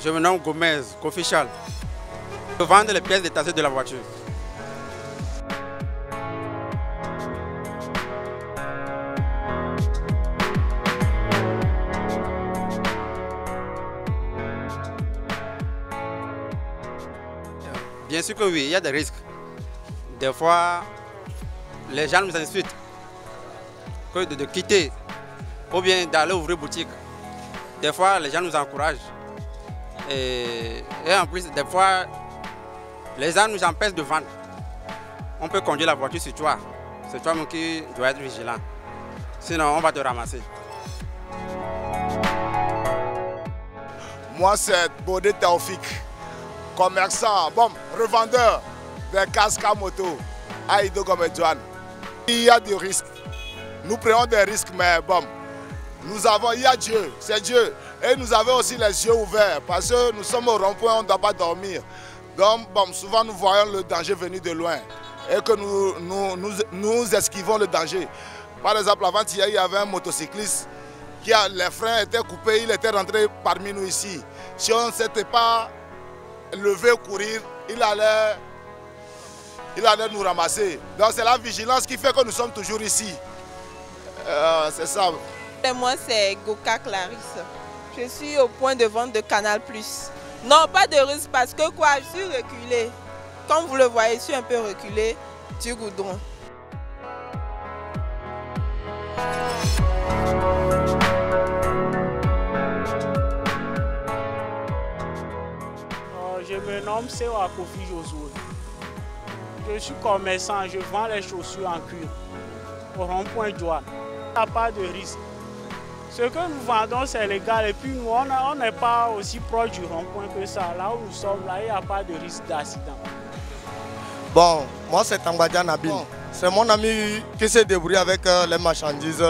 Je me nomme Gomez, Cofichal. Je vends les pièces détachées de la voiture. Bien sûr que oui, il y a des risques. Des fois, les gens nous insultent que de quitter ou bien d'aller ouvrir boutique. Des fois, les gens nous encouragent. Et en plus, des fois, les gens nous empêchent de vendre. On peut conduire la voiture sur toi. C'est toi-même qui dois être vigilant. Sinon, on va te ramasser. Moi, c'est Bodé Taoufik, commerçant, bon, revendeur des casques à moto à Ido-Gomedjouane. Il y a des risques. Nous prenons des risques, mais bon, il y a Dieu, c'est Dieu. Et nous avons aussi les yeux ouverts parce que nous sommes au rond-point, on ne doit pas dormir. Donc, bon, souvent nous voyons le danger venir de loin et que nous esquivons le danger. Par exemple, avant-hier, il y avait un motocycliste les freins étaient coupés, il était rentré parmi nous ici. Si on ne s'était pas levé courir, il allait nous ramasser. Donc c'est la vigilance qui fait que nous sommes toujours ici. C'est ça. Et moi, c'est Goka Clarisse. Je suis au point de vente de Canal+. Non, pas de risque parce que quoi, je suis reculée. Comme vous le voyez, je suis un peu reculée du goudron. Je me nomme Sewa Kofi Josué. Je suis commerçant, je vends les chaussures en cuir au rond-point Douane. Il n'y a pas de risque. Ce que nous vendons, c'est légal et puis nous, on n'est pas aussi proche du rond-point que ça. Là où nous sommes, là, il n'y a pas de risque d'accident. Bon, moi c'est Tambadja Nabil. Bon. C'est mon ami qui s'est débrouillé avec les marchandises.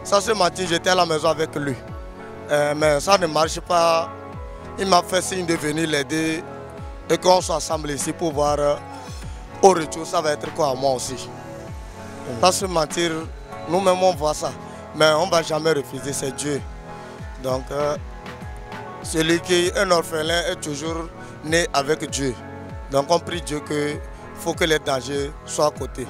Ça, ce matin, j'étais à la maison avec lui. Mais ça ne marche pas. Il m'a fait signe de venir l'aider et qu'on soit ensemble ici pour voir au retour, ça va être quoi à moi aussi. Pas se mentir, nous-mêmes on voit ça, mais on ne va jamais refuser, c'est Dieu. Donc, celui qui est un orphelin est toujours né avec Dieu. Donc on prie Dieu qu'il faut que les dangers soient à côté.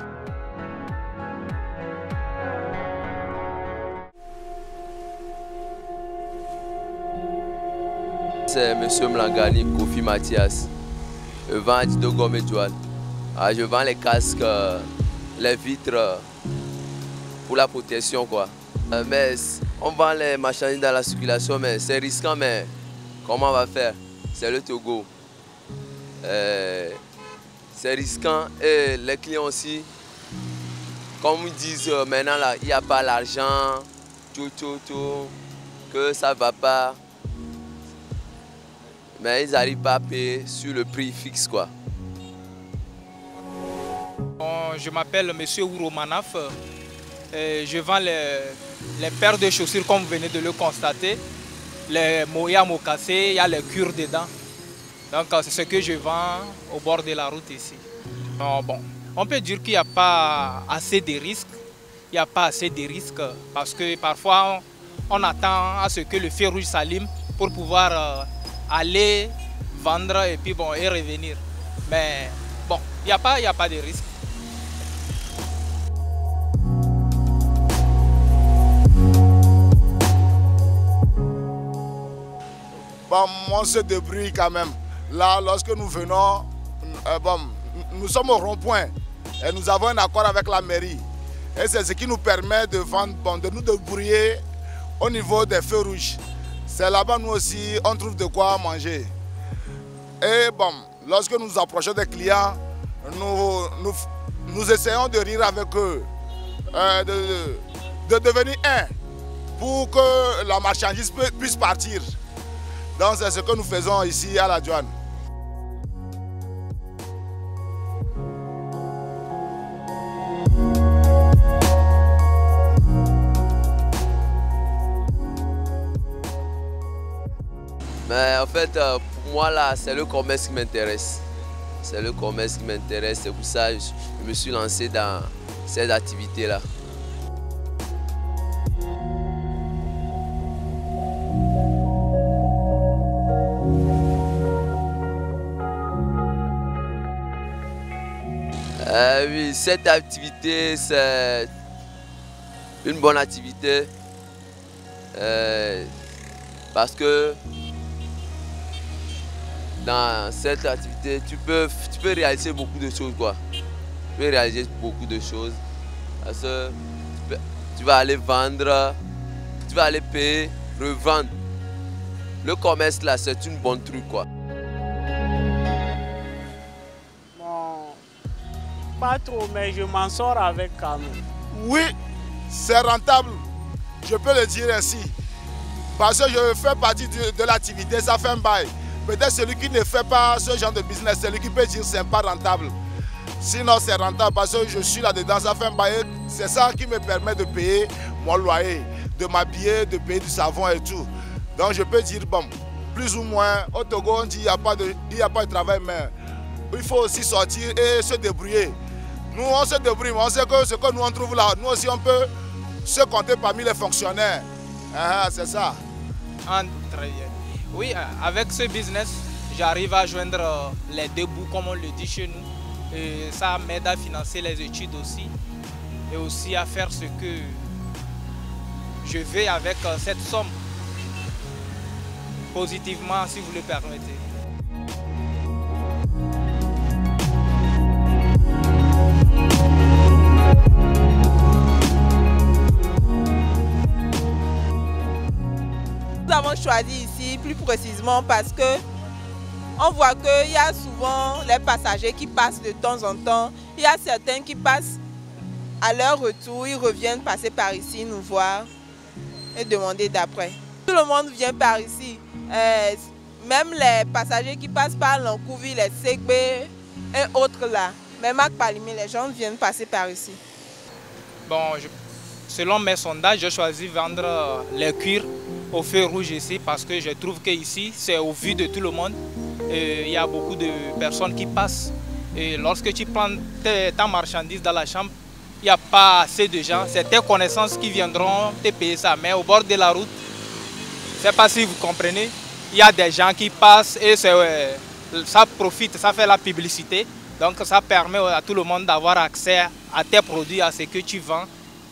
C'est M. Mlangani Kofi Mathias. Je vends à Ido-Gomedjouane. Je vends les casques, les vitres pour la protection, quoi. Mais on vend les marchandises dans la circulation, mais c'est risquant, mais comment on va faire? C'est le Togo. C'est risquant et les clients aussi, comme ils disent maintenant, là, il n'y a pas l'argent, que ça ne va pas. Mais ils n'arrivent pas à payer sur le prix fixe, quoi. Je m'appelle M. Ouro Manaf. Je vends les paires de chaussures comme vous venez de le constater. Il y a mocassés, il y a les cuirs dedans. Donc c'est ce que je vends au bord de la route ici. Bon, on peut dire qu'il n'y a pas assez de risques. Il n'y a pas assez de risques parce que parfois on attend à ce que le feu rouge s'allume pour pouvoir aller vendre et puis bon, et revenir. Mais bon, il n'y a pas de risque. Bon, on se débrouille quand même. Là, lorsque nous venons, bon, nous sommes au rond-point et nous avons un accord avec la mairie. Et c'est ce qui nous permet de vendre, bon, de nous débrouiller au niveau des feux rouges. C'est là-bas, nous aussi, on trouve de quoi manger. Et bon, lorsque nous nous approchons des clients, nous essayons de rire avec eux, de devenir un, pour que la marchandise puisse partir. Donc c'est ce que nous faisons ici à la douane. Mais en fait, pour moi, là, c'est le commerce qui m'intéresse. C'est le commerce qui m'intéresse. C'est pour ça que je me suis lancé dans cette activité-là. Oui, cette activité, c'est une bonne activité. Parce que dans cette activité, tu peux réaliser beaucoup de choses, quoi. Tu peux réaliser beaucoup de choses. Parce que tu vas aller vendre, tu vas aller payer, revendre. Le commerce là, c'est une bonne truc, quoi. Bon, pas trop, mais je m'en sors avec quand même. Oui, c'est rentable. Je peux le dire ainsi. Parce que je fais partie de l'activité, ça fait un bail. Peut-être celui qui ne fait pas ce genre de business, celui qui peut dire que ce n'est pas rentable. Sinon, c'est rentable parce que je suis là-dedans, ça fait un bail. C'est ça qui me permet de payer mon loyer, de m'habiller, de payer du savon et tout. Donc, je peux dire, bon, plus ou moins, au Togo, on dit qu'il n'y a pas de travail, mais il faut aussi sortir et se débrouiller. Nous, on se débrouille, mais on sait que ce que nous on trouve là, nous aussi, on peut se compter parmi les fonctionnaires. C'est ça. Très bien. Oui, avec ce business, j'arrive à joindre les deux bouts, comme on le dit chez nous. Et ça m'aide à financer les études aussi. Et aussi à faire ce que je veux avec cette somme. Positivement, si vous le permettez. Nous avons choisi ici plus précisément parce que on voit qu'il y a souvent les passagers qui passent de temps en temps. Il y a certains qui passent à leur retour, ils reviennent passer par ici, nous voir et demander d'après. Tout le monde vient par ici. Même les passagers qui passent par Lancouvi, les Segbe et autres là. Même à Palimé, les gens viennent passer par ici. Bon, selon mes sondages, j'ai choisi de vendre les cuirs au feu rouge ici parce que je trouve qu'ici, c'est au vu de tout le monde. Il y a beaucoup de personnes qui passent. Et lorsque tu prends ta marchandise dans la chambre, il n'y a pas assez de gens. C'est tes connaissances qui viendront te payer ça. Mais au bord de la route, je ne sais pas si vous comprenez, il y a des gens qui passent et ça profite, ça fait la publicité. Donc ça permet à tout le monde d'avoir accès à tes produits, à ce que tu vends,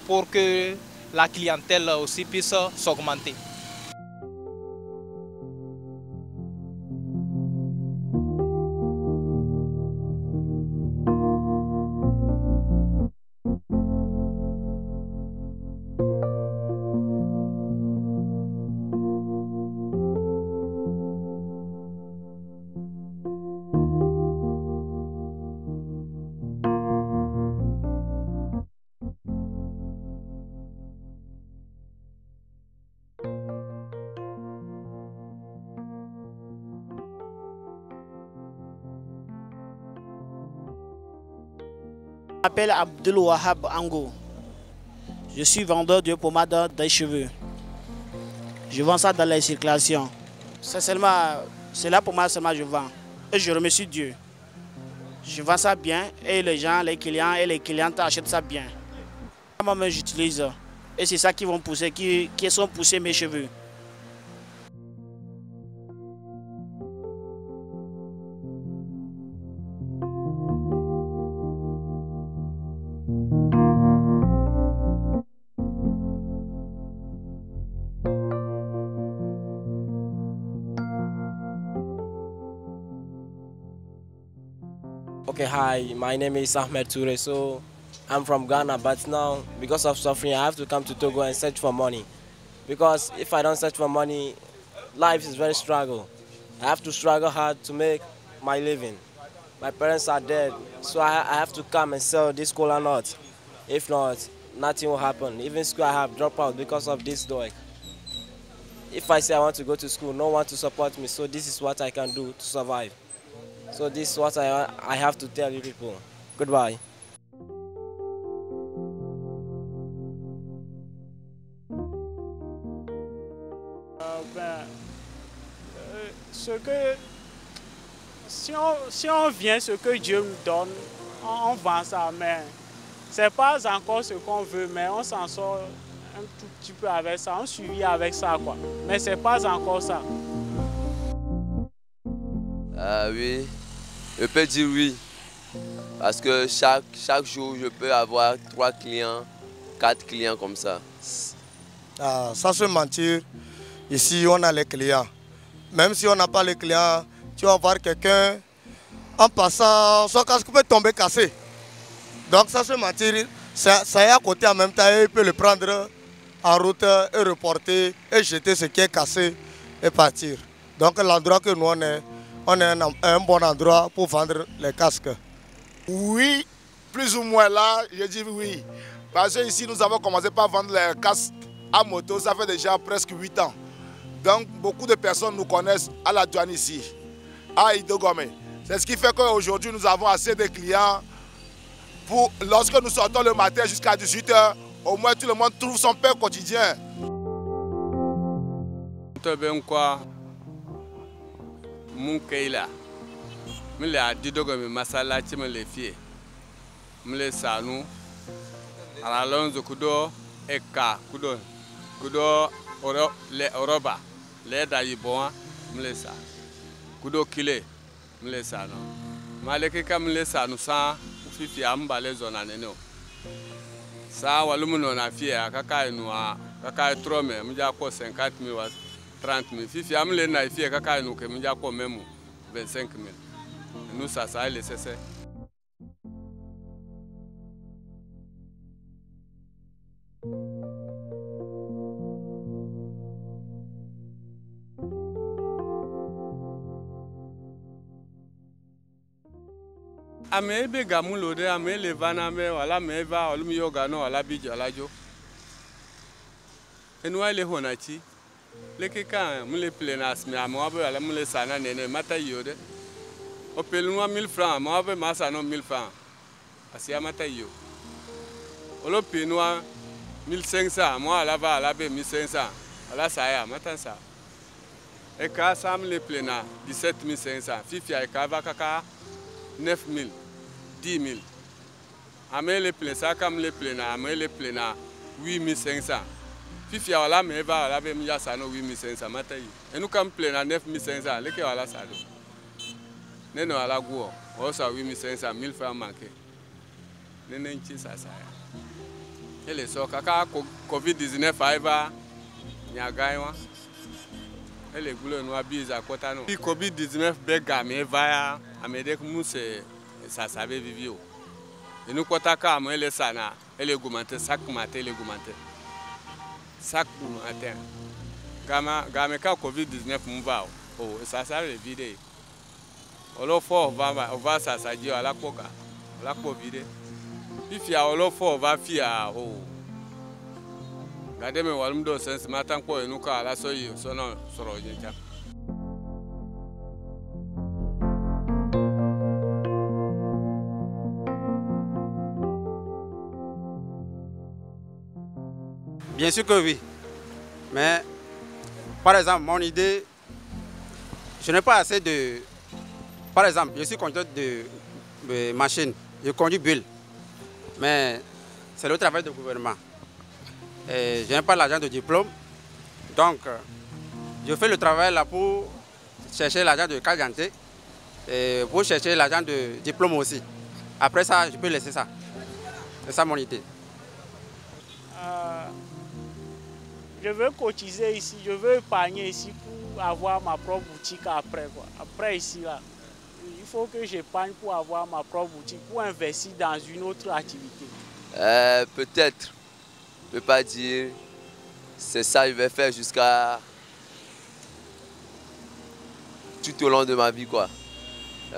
pour que la clientèle aussi puisse s'augmenter. Je m'appelle Abdul Wahab Ango. Je suis vendeur de pommade des cheveux. Je vends ça dans les circulations. C'est la pommade seulement je vends. Et je remercie Dieu. Je vends ça bien et les gens, les clients et les clientes achètent ça bien. Moi-même j'utilise. Et c'est ça qui vont pousser, qui sont poussés mes cheveux. Okay, hi, my name is Ahmed Toure. So I'm from Ghana, but now because of suffering, I have to come to Togo and search for money. Because if I don't search for money, life is very struggle. I have to struggle hard to make my living. My parents are dead, so I have to come and sell this cola nut. If not, nothing will happen. Even school, I have dropped out because of this dog. If I say I want to go to school, no one to support me, so this is what I can do to survive. So this is what I have to tell you people. Goodbye. Si on vient, ce que Dieu nous donne, on vend ça, mais ce n'est pas encore ce qu'on veut, mais on s'en sort un tout petit peu avec ça, on suit avec ça, quoi. Mais ce n'est pas encore ça. Ah oui, je peux dire oui. Parce que chaque jour, je peux avoir 3 clients, 4 clients comme ça. Sans se mentir, ici on a les clients. Même si on n'a pas les clients, tu vas voir quelqu'un en passant, son casque peut tomber cassé. Donc sans se mentir, ça est à côté en même temps, il peut le prendre en route et reporter et jeter ce qui est cassé et partir. Donc l'endroit que nous on est un bon endroit pour vendre les casques. Oui, plus ou moins là, je dis oui. Parce que ici nous avons commencé par vendre les casques à moto, ça fait déjà presque 8 ans. Donc beaucoup de personnes nous connaissent à la douane ici, à Idogome. C'est ce qui fait qu'aujourd'hui nous avons assez de clients pour, lorsque nous sortons le matin jusqu'à 18 h, au moins tout le monde trouve son pain quotidien. Kudo kile mle sano maleke ka mle sano sa fifi amba le zona neno sa walumuno na fie akaka enu akaka trome mja ko 50,000 wa 30,000 fifi amle na fie akaka enu ke mja ko memu 25,000 nous ça le cesse. Ame be gamulo de ame le vana me wala me va olumi yoga no wala bi jalajo enwa le honachi leke ka mule plenas me ame wabe wala mule sana nene mata yode o pelunwa 1000 francs ame wabe masa no 1000 francs asia mata yo olo penwa 1500 ame wala va wala be 1500 wala saya mata sa e ka sam le plena 17500 fifi ay ka va kaka 9,000 10,000. Amé les pleins, ça comme les pleins, amé les pleins 8,500. Fifi à la mais va à la même ya ça no 8,500 matai. Et nous comme plein 9,500, les qui à la sado. Neno à la go, on ça 8,500, 1000 francs manqué. Nene nchi ça. Et les so kaka Covid-19 aiva nyagaiwa. Et les goulons nous abusent à côté nous. Covid-19 bega mais va amede comme ça savait vivre. Et nous kotaka moi les sana, et les goumenter sac matin les goumenter. Sac matin. Gama ka Covid-19 mva oh ça ça le vide. Olo fo va ça ça dit à la coca. La Covid. Puis fia olo fo va fia oh. Gade me walumdo sense matin ko e nous ka la soyi sono soro nja. Bien sûr que oui. Mais, par exemple, mon idée, je n'ai pas assez de... Par exemple, je suis conducteur de machine, je conduis bulle. Mais c'est le travail du gouvernement. Et je n'ai pas l'argent de diplôme. Donc, je fais le travail là pour chercher l'argent de carte d'identité et pour chercher l'argent de diplôme aussi. Après ça, je peux laisser ça. C'est ça mon idée. Je veux cotiser ici, je veux épargner ici pour avoir ma propre boutique après. Quoi. Après ici, là, il faut que j'épargne pour avoir ma propre boutique, pour investir dans une autre activité. Peut-être, je ne peux pas dire, c'est ça que je vais faire jusqu'à tout au long de ma vie. Quoi.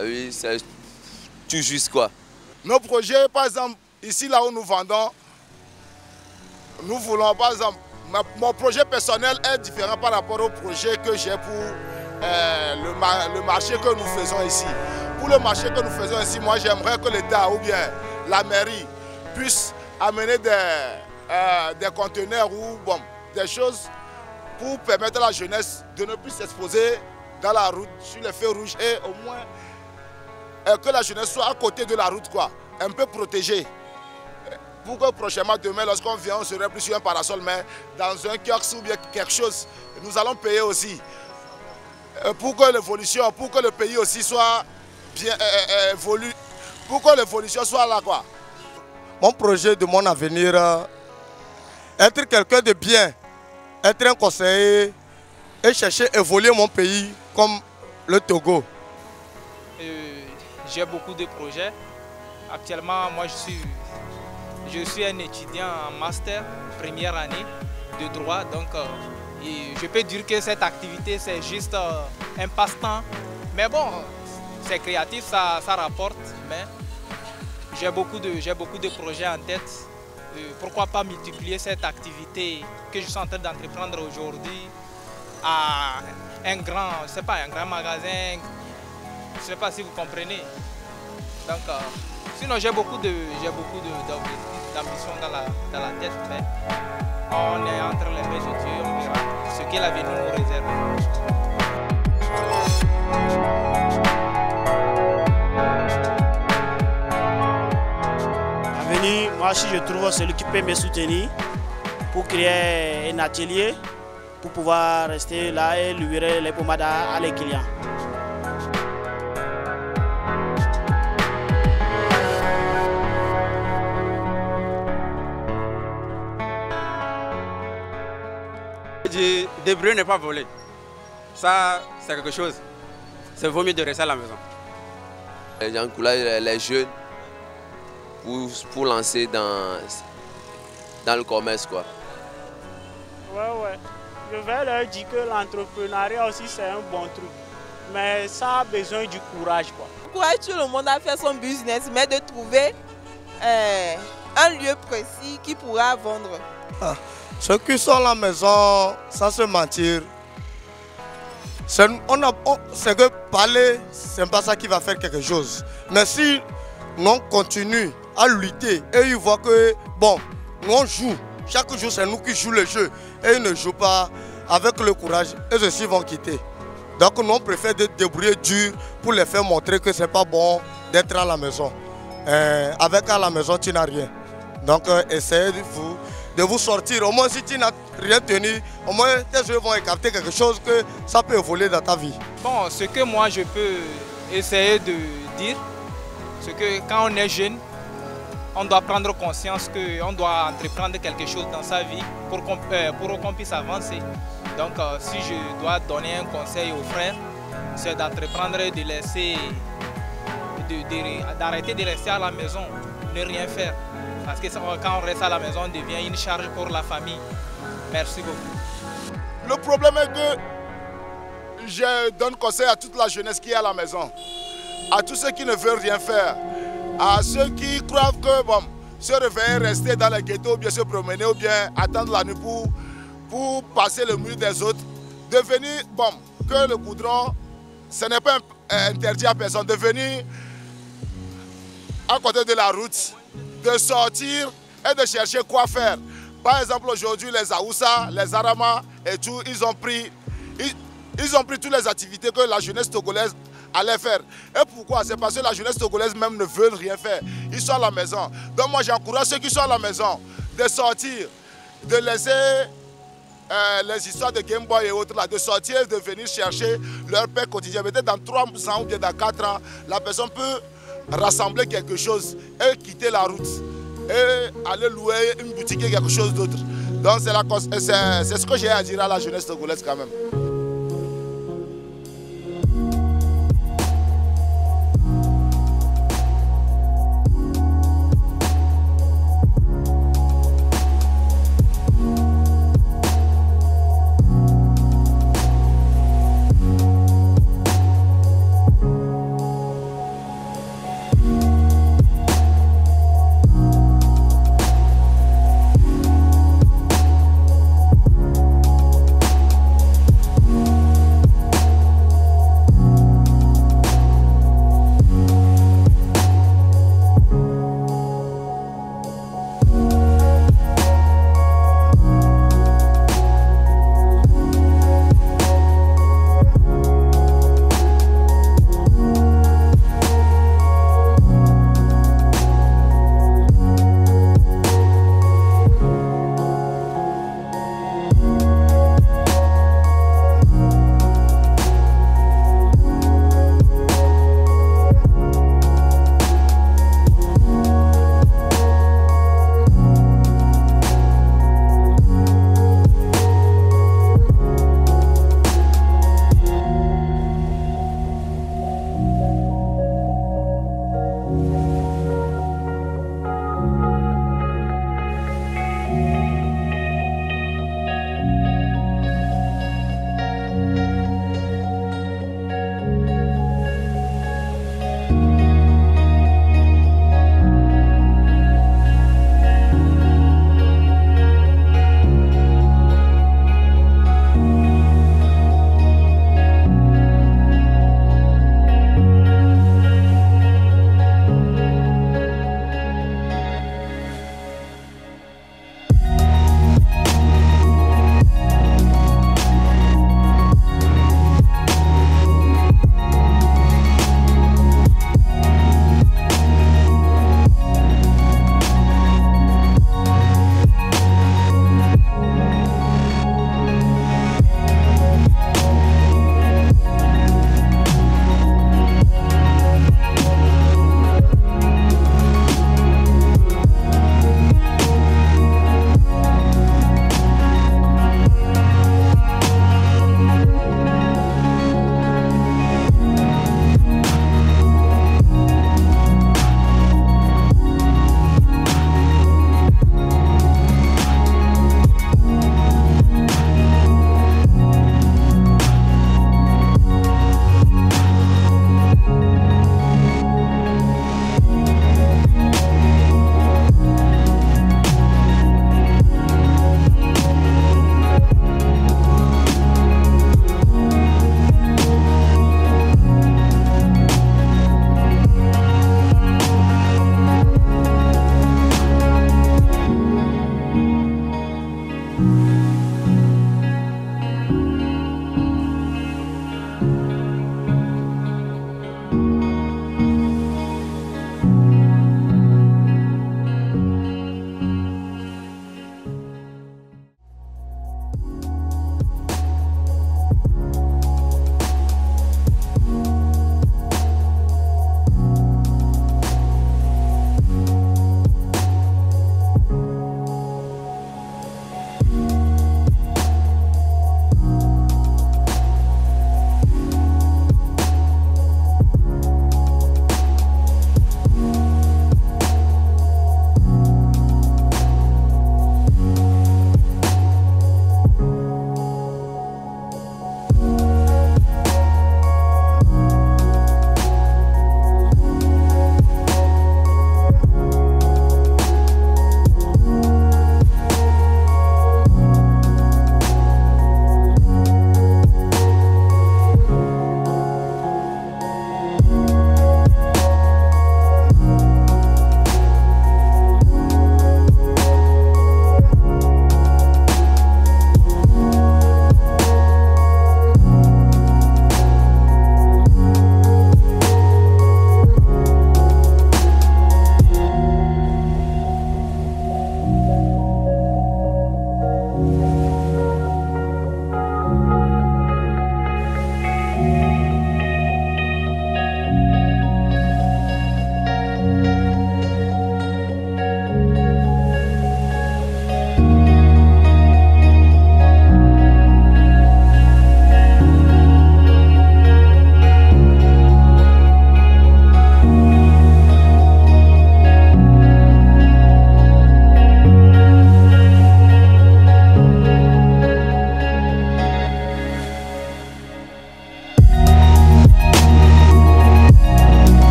Oui, c'est tout juste quoi. Nos projets, par exemple, ici là où nous vendons, nous voulons par exemple, mon projet personnel est différent par rapport au projet que j'ai pour le marché que nous faisons ici. Pour le marché que nous faisons ici, moi j'aimerais que l'État ou bien la mairie puisse amener des conteneurs ou bon, des choses pour permettre à la jeunesse de ne plus s'exposer dans la route, sur les feux rouges et au moins que la jeunesse soit à côté de la route, quoi, un peu protégée. Pour que prochainement, demain, lorsqu'on vient, on serait plus sur un parasol, mais dans un kiosque ou bien quelque chose, nous allons payer aussi. Pour que l'évolution, pour que le pays aussi soit bien évolue pour que l'évolution soit là, quoi. Mon projet de mon avenir, être quelqu'un de bien, être un conseiller et chercher à évoluer mon pays comme le Togo. J'ai beaucoup de projets. Actuellement, moi je suis un étudiant en master, première année de droit. Donc je peux dire que cette activité c'est juste un passe-temps. Mais bon, c'est créatif, ça rapporte. Mais j'ai beaucoup de projets en tête. Pourquoi pas multiplier cette activité que je suis en train d'entreprendre aujourd'hui à un grand magasin. Je ne sais pas si vous comprenez. Donc, sinon j'ai beaucoup d'ambition dans la tête, mais on est entre les mains de Dieu, on verra ce que l'avenir nous réserve. L'avenir, moi si je trouve celui qui peut me soutenir pour créer un atelier, pour pouvoir rester là et livrer les pommades à les clients. Débrouiller n'est pas voler. Ça, c'est quelque chose. C'est vaut mieux de rester à la maison. J'encourage les jeunes pour lancer dans le commerce, quoi. Ouais. Je vais leur dire que l'entrepreneuriat aussi c'est un bon truc. Mais ça a besoin du courage, quoi. Encourage tout le monde à faire son business, mais de trouver un lieu précis qui pourra vendre. Ceux qui sont à la maison, sans se mentir, c'est que parler, c'est pas ça qui va faire quelque chose. Mais si on continue à lutter et ils voient que, bon, nous on joue, chaque jour c'est nous qui jouons le jeu et ils ne jouent pas avec le courage, et ceux-ci vont quitter. Donc nous on préfère de débrouiller dur pour les faire montrer que c'est pas bon d'être à la maison. Avec à la maison tu n'as rien. Donc essayez de vous sortir. Au moins si tu n'as rien tenu, au moins tes yeux vont capter quelque chose que ça peut évoluer dans ta vie. Bon, ce que moi je peux essayer de dire, c'est que quand on est jeune, on doit prendre conscience qu'on doit entreprendre quelque chose dans sa vie pour qu'on puisse avancer. Donc si je dois donner un conseil aux frères, c'est d'entreprendre et d'arrêter de rester à la maison, ne rien faire. Parce que quand on reste à la maison, on devient une charge pour la famille. Merci beaucoup. Le problème est que je donne conseil à toute la jeunesse qui est à la maison, à tous ceux qui ne veulent rien faire, à ceux qui croient que bon, se réveiller, rester dans les ghettos, ou bien se promener, ou bien attendre la nuit pour passer le mur des autres, de venir, bon, que le goudron, ce n'est pas interdit à personne, de venir à côté de la route, de sortir et de chercher quoi faire. Par exemple, aujourd'hui, les Aoussa, les Arama et tout, ils ont pris toutes les activités que la jeunesse togolaise allait faire. Et pourquoi? C'est parce que la jeunesse togolaise même ne veut rien faire. Ils sont à la maison. Donc moi, j'encourage ceux qui sont à la maison de sortir, de laisser les histoires de Game Boy et autres, là, de sortir et de venir chercher leur paix quotidien. Peut-être dans 3 ans ou bien dans 4 ans, la personne peut rassembler quelque chose et quitter la route et aller louer une boutique et quelque chose d'autre. Donc c'est ce que j'ai à dire à la jeunesse togolaise quand même.